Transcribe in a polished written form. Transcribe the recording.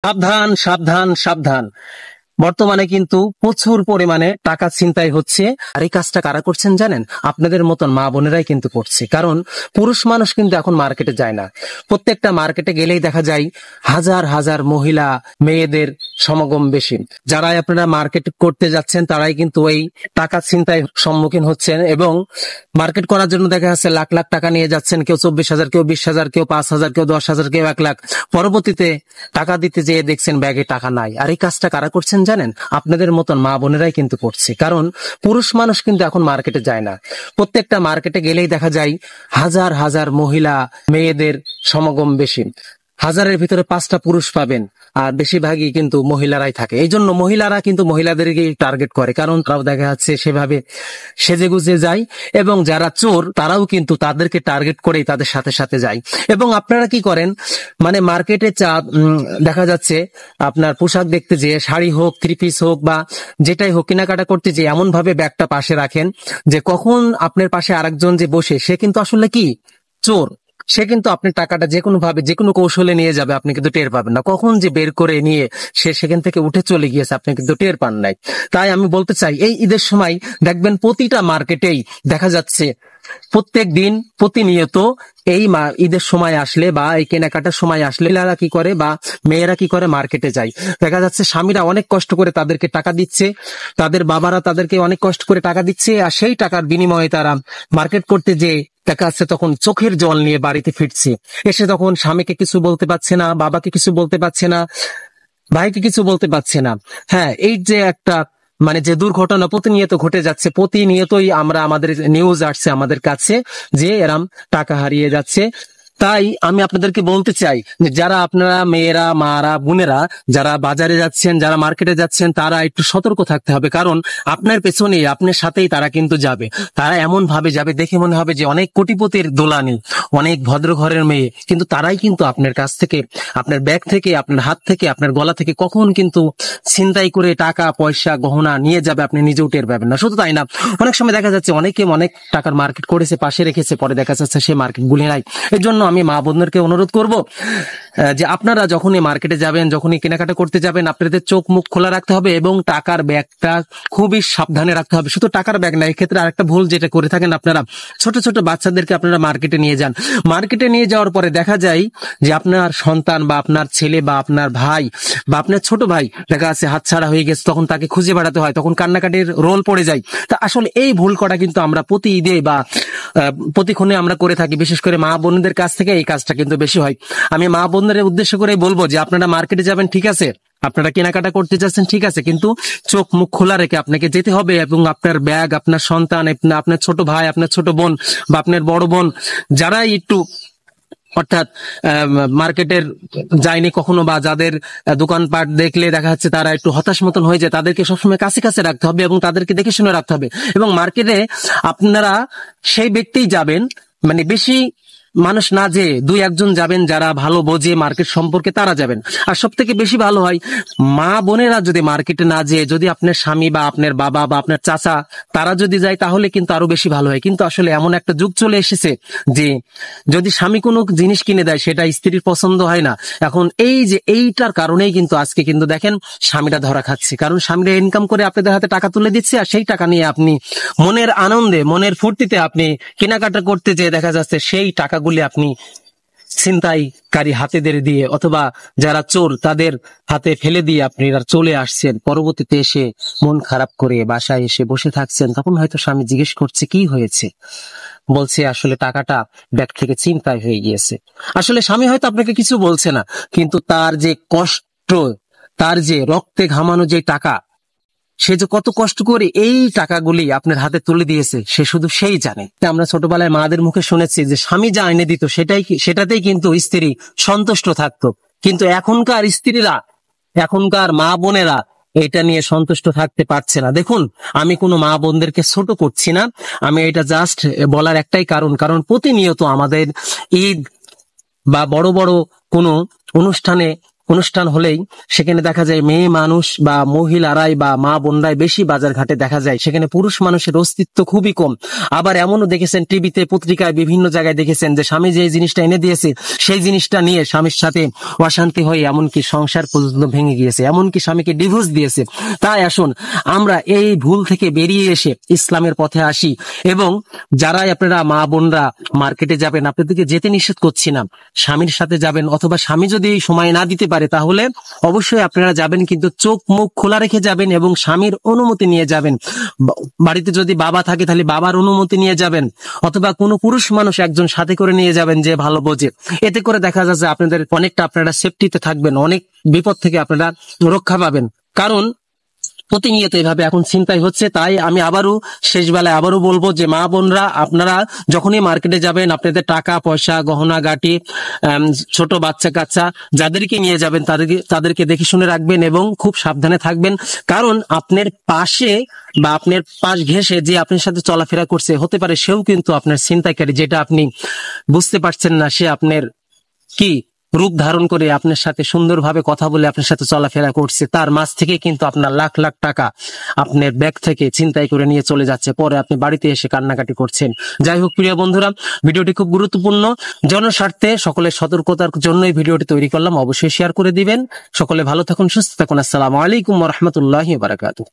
সাবধান সাবধান সাবধান। বর্তমানে কিন্তু প্রচুর পরিমাণে টাকা ছিনতাই হচ্ছে। আর এই কাজটা কারা করছেন জানেন? আপনাদের মতন মা বোনেরাই কিন্তু করছে। কারণ পুরুষ মানুষ কিন্তু এখন মার্কেটে যায় না। প্রত্যেকটা মার্কেটে গেলেই দেখা যায় হাজার হাজার মহিলা মেয়েদের সমাগম বেশি। যারাই আপনারা মার্কেট করতে যাচ্ছেন তারাই কিন্তু এই টাকা ছিনতাই সম্মুখীন হচ্ছেন, এবং মার্কেট করার জন্য দেখা যাচ্ছে লাখ লাখ টাকা নিয়ে যাচ্ছেন। কেউ 24,000, কেউ 20,000, কেউ 5,000, কেউ 10,000, কেউ 1 লাখ। পরবর্তীতে টাকা দিতে যেয়ে দেখছেন ব্যাগে টাকা নাই। আর এই কাজটা কারা করছেন জানেন? আপনাদের মতন মা বোনেরাই কিন্তু করছে। কারণ পুরুষ মানুষ কিন্তু এখন মার্কেটে যায় না। প্রত্যেকটা মার্কেটে গেলেই দেখা যায় হাজার হাজার মহিলা মেয়েদের সমাগম বেশি। হাজারের ভিতরে 5টা পুরুষ পাবেন, আর বেশিরভাগই কিন্তু মহিলারাই থাকে। এই জন্য মহিলারা কিন্তু মহিলাদেরকে টার্গেট করে, কারণ তারাও দেখা যাচ্ছে সেভাবে সেজেগুজে যায়, এবং যারা চোর তারাও কিন্তু তাদেরকে টার্গেট করেই তাদের সাথে সাথে যায়। এবং আপনারা কি করেন, মানে মার্কেটে দেখা যাচ্ছে আপনার পোশাক দেখতে যেয়ে, শাড়ি হোক, 3 পিস হোক বা যেটাই হোক, কেনাকাটা করতে যেয়ে এমন ভাবে ব্যাগটা পাশে রাখেন যে কখন আপনার পাশে আরেকজন যে বসে সে কিন্তু আসলে কি চোর। সে কিন্তু আপনার টাকাটা যে কোনো ভাবে যে কোনো কৌশলে নিয়ে যাবে, আপনি কিন্তু টের পাবেন না। কখন যে বের করে নিয়ে সে সেখান থেকে উঠে চলে গিয়েছে আপনি কিন্তু টের পান নাই। তাই আমি বলতে চাই, এই ঈদের সময় দেখবেন প্রতিটা মার্কেটেই দেখা যাচ্ছে প্রত্যেক দিন প্রতিনিয়ত এই ঈদের সময় আসলে বা এই কেনাকাটার সময় আসলে মহিলারা কি করে বা মেয়েরা কি করে মার্কেটে যায়। দেখা যাচ্ছে স্বামীরা অনেক কষ্ট করে তাদেরকে টাকা দিচ্ছে, তাদের বাবারা তাদেরকে অনেক কষ্ট করে টাকা দিচ্ছে, আর সেই টাকার বিনিময়ে তারা মার্কেট করতে যে দেখা যাচ্ছে তখন চোখের জল নিয়ে বাড়িতে ফিরছে। এসে তখন স্বামীকে কিছু বলতে পারছে না, বাবাকে কিছু বলতে পারছে না, ভাইকে কিছু বলতে পারছে না। হ্যাঁ, এই যে একটা মানে যে দুর্ঘটনা প্রতিনিয়ত ঘটে যাচ্ছে, প্রতিনিয়তই আমাদের নিউজ আসছে আমাদের কাছে যে এরম টাকা হারিয়ে যাচ্ছে। তাই আমি আপনাদেরকে বলতে চাই যে যারা আপনারা মেয়েরা, মারা, বোনেরা যারা বাজারে যাচ্ছেন, যারা মার্কেটে যাচ্ছেন, তারা একটু সতর্ক থাকতে হবে। কারণ আপনার পেছনে আপনার সাথেই তারা কিন্তু যাবে। তারা এমন ভাবে যাবে দেখে মনে হবে যে অনেক কোটিপতির দোলানি, অনেক ভদ্র ঘরের মেয়ে, কিন্তু তারাই কিন্তু আপনার কাছ থেকে, আপনার ব্যাগ থেকে, আপনার হাত থেকে, আপনার গলা থেকে কখন কিন্তু ছিনতাই করে টাকা পয়সা গহনা নিয়ে যাবে আপনি নিজেও টের পাবেন না। শুধু তাই না, অনেক সময় দেখা যাচ্ছে অনেকে অনেক টাকার মার্কেট করেছে, পাশে রেখেছে, পরে দেখা যাচ্ছে সে মার্কেট গুলি নাই। এর জন্য আমি মা বোনদেরকে অনুরোধ করব যে আপনারা যখনই মার্কেটে যাবেন, যখনই কেনাকাটা করতে যাবেন, আপনাদের চোখ মুখ খোলা রাখতে হবে এবং টাকার ব্যাগটা খুবই সাবধানে রাখতে হবে। শুধু টাকার ব্যাগ না, এক্ষেত্রে আরেকটা ভুল যেটা করে থাকেন আপনারা, ছোট ছোট বাচ্চাদেরকে আপনারা মার্কেটে নিয়ে যান। মার্কেটে নিয়ে যাওয়ার পরে দেখা যায় যে আপনার সন্তান বা আপনার ছেলে বা আপনার ভাই বা আপনার ছোট ভাই দেখা যাচ্ছে হাতছাড়া হয়ে গেছে, তখন তাকে খুঁজে বেড়াতে হয়, তখন কান্নাকাটির রোল পড়ে যায়। তা আসলে এই ভুল করা কিন্তু আমরা প্রতি ঈদে বা প্রতিক্ষণে আমরা করে থাকি। বিশেষ করে মা বোনদের কাছ থেকে এই কাজটা কিন্তু বেশি হয়। আমি মা বোনদের উদ্দেশ্য করে বলবো যে আপনারা মার্কেটে যাবেন ঠিক আছে, আপনারা কেনাকাটা করতে যাচ্ছেন ঠিক আছে, কিন্তু চোখ মুখ খোলা রেখে আপনাকে যেতে হবে, এবং আপনার ব্যাগ, আপনার সন্তান, আপনার ছোট ভাই, আপনার ছোট বোন বা আপনার বড় বোন যারাই একটু অর্থাৎ মার্কেটের যায়নি কখনো বা যাদের দোকানপাট দেখলে দেখা যাচ্ছে তারা একটু হতাশ মতন হয়ে যায়, তাদেরকে সবসময় কাছে কাছে রাখতে হবে এবং তাদেরকে দেখে শুনে রাখতে হবে। এবং মার্কেটে আপনারা সেই ব্যক্তিই যাবেন, মানে বেশি মানুষ না, যে 2-1 জন যাবেন যারা ভালো বোঝে মার্কেট সম্পর্কে, তারা যাবেন। আর সব থেকে বেশি ভালো হয় মা বোনেরা যদি মার্কেটে না যেয়ে যদি আপনার স্বামী বা আপনার বাবা বা আপনার চাচা তারা যদি যায়, তাহলে কিন্তু আরো বেশি ভালো হয়। কিন্তু আসলে এমন একটা যুগ চলে এসেছে যে যদি স্বামী কোনো জিনিস কিনে দেয় সেটা স্ত্রীর পছন্দ হয় না। এখন এই যে এইটার কারণেই কিন্তু আজকে কিন্তু দেখেন স্বামীরা ধরা খাচ্ছে, কারণ স্বামীরা ইনকাম করে আপনাদের হাতে টাকা তুলে দিচ্ছে, আর সেই টাকা নিয়ে আপনি মনের আনন্দে, মনের ফুর্তিতে আপনি কেনাকাটা করতে যেয়ে দেখা যাচ্ছে সেই টাকাগুলি আপনি ছিনতাইকারী হাতেদের দিয়ে অথবা যারা চোর তাদের হাতে ফেলে দিয়ে আপনি চলে আসছেন। পরবর্তীতে এসে মন খারাপ করে বাসায় এসে বসে থাকছেন, তখন হয়তো স্বামী জিজ্ঞেস করছে কি হয়েছে, বলছে আসলে টাকাটা ব্যাগ থেকে ছিনতাই হয়ে গিয়েছে। আসলে স্বামী হয়তো আপনাকে কিছু বলছে না, কিন্তু তার যে কষ্ট, তার যে রক্তে ঘামানো যে টাকা, সে যে কত কষ্ট করে এই টাকাগুলি আপনার হাতে তুলে দিয়েছে সে শুধু সেই জানে। আমরা ছোটবেলায় মাদের মুখে শুনেছি যে স্বামী যা এনে দিত সেটাতেই কিন্তু স্ত্রী সন্তুষ্ট থাকতো। কিন্তু এখনকার স্ত্রীরা, এখনকার মা বোনেরা এটা নিয়ে সন্তুষ্ট থাকতে পারছে না। দেখুন, আমি কোনো মা বোনদেরকে ছোট করছি না, আমি এটা জাস্ট বলার একটাই কারণ প্রতিনিয়ত আমাদের ঈদ বা বড় বড় কোনো অনুষ্ঠানে অনুষ্ঠান হলেই সেখানে দেখা যায় মেয়ে মানুষ বা মহিলারাই বা মা বোনরাই বেশি বাজার ঘাটে দেখা যায়, সেখানে পুরুষ মানুষের অস্তিত্ব খুবই কম। আবার এমনও দেখেছেন টিভিতে, পত্রিকায়, বিভিন্ন জায়গায় দেখেছেন যে স্বামী যে জিনিসটা এনে দিয়েছে সেই জিনিসটা নিয়ে স্বামীর সাথে অশান্তি হয়ে এমনকি সংসার পর্যন্ত ভেঙে গিয়েছে, এমনকি স্বামীকে ডিভোর্স দিয়েছে। তাই আসুন আমরা এই ভুল থেকে বেরিয়ে এসে ইসলামের পথে আসি। এবং যারাই আপনারা মা বোনরা মার্কেটে যাবেন, আপনাদেরকে যেতে নিষেধ করছি না, স্বামীর সাথে যাবেন, অথবা স্বামী যদি সময় না দিতে পারে তাহলে অবশ্যই আপনারা যাবেন, কিন্তু চোখ মুখ খোলা রেখে যাবেন এবং স্বামীর অনুমতি নিয়ে যাবেন। বাড়িতে যদি বাবা থাকে তাহলে বাবার অনুমতি নিয়ে যাবেন, অথবা কোনো পুরুষ মানুষ একজন সাথে করে নিয়ে যাবেন যে ভালো বোঝে। এতে করে দেখা যাচ্ছে আপনাদের অনেকটা আপনারা সেফটিতে থাকবেন, অনেক বিপদ থেকে আপনারা রক্ষা পাবেন। কারণ প্রতিনিয়ত এভাবে এখন ছিনতাই হচ্ছে। তাই আমি শেষ বেলায় আবারও বলবো যে মা বোনরা, আপনারা যখনই মার্কেটে যাবেন আপনাদের টাকা পয়সা, গহনা গাটি, ছোট বাচ্চা কাচ্চা যাদেরকে নিয়ে যাবেন তাদেরকে দেখে শুনে রাখবেন এবং খুব সাবধানে থাকবেন। কারণ আপনার পাশে বা আপনার পাশ ঘেঁষে যে আপনার সাথে চলাফেরা করছে, হতে পারে সেও কিন্তু আপনার ছিনতাইকারী, যেটা আপনি বুঝতে পারছেন না। সে আপনার কি রূপ ধারণ করে আপনার সাথে সুন্দরভাবে কথা বলে আপনার সাথে চলাফেরা করছে, তার মাঝ থেকে কিন্তু আপনার লাখ লাখ টাকা আপনার ব্যাগ থেকে ছিনতাই করে নিয়ে চলে যাচ্ছে, পরে আপনি বাড়িতে এসে কান্নাকাটি করছেন। যাই হোক প্রিয় বন্ধুরা, ভিডিওটি খুব গুরুত্বপূর্ণ, জনস্বার্থে সকলের সতর্কতার জন্যই ভিডিওটি তৈরি করলাম। অবশ্যই শেয়ার করে দিবেন। সকলে ভালো থাকুন, সুস্থ থাকুন। আসসালামু আলাইকুম ওয়া রাহমাতুল্লাহি ওয়া বারাকাতুহু।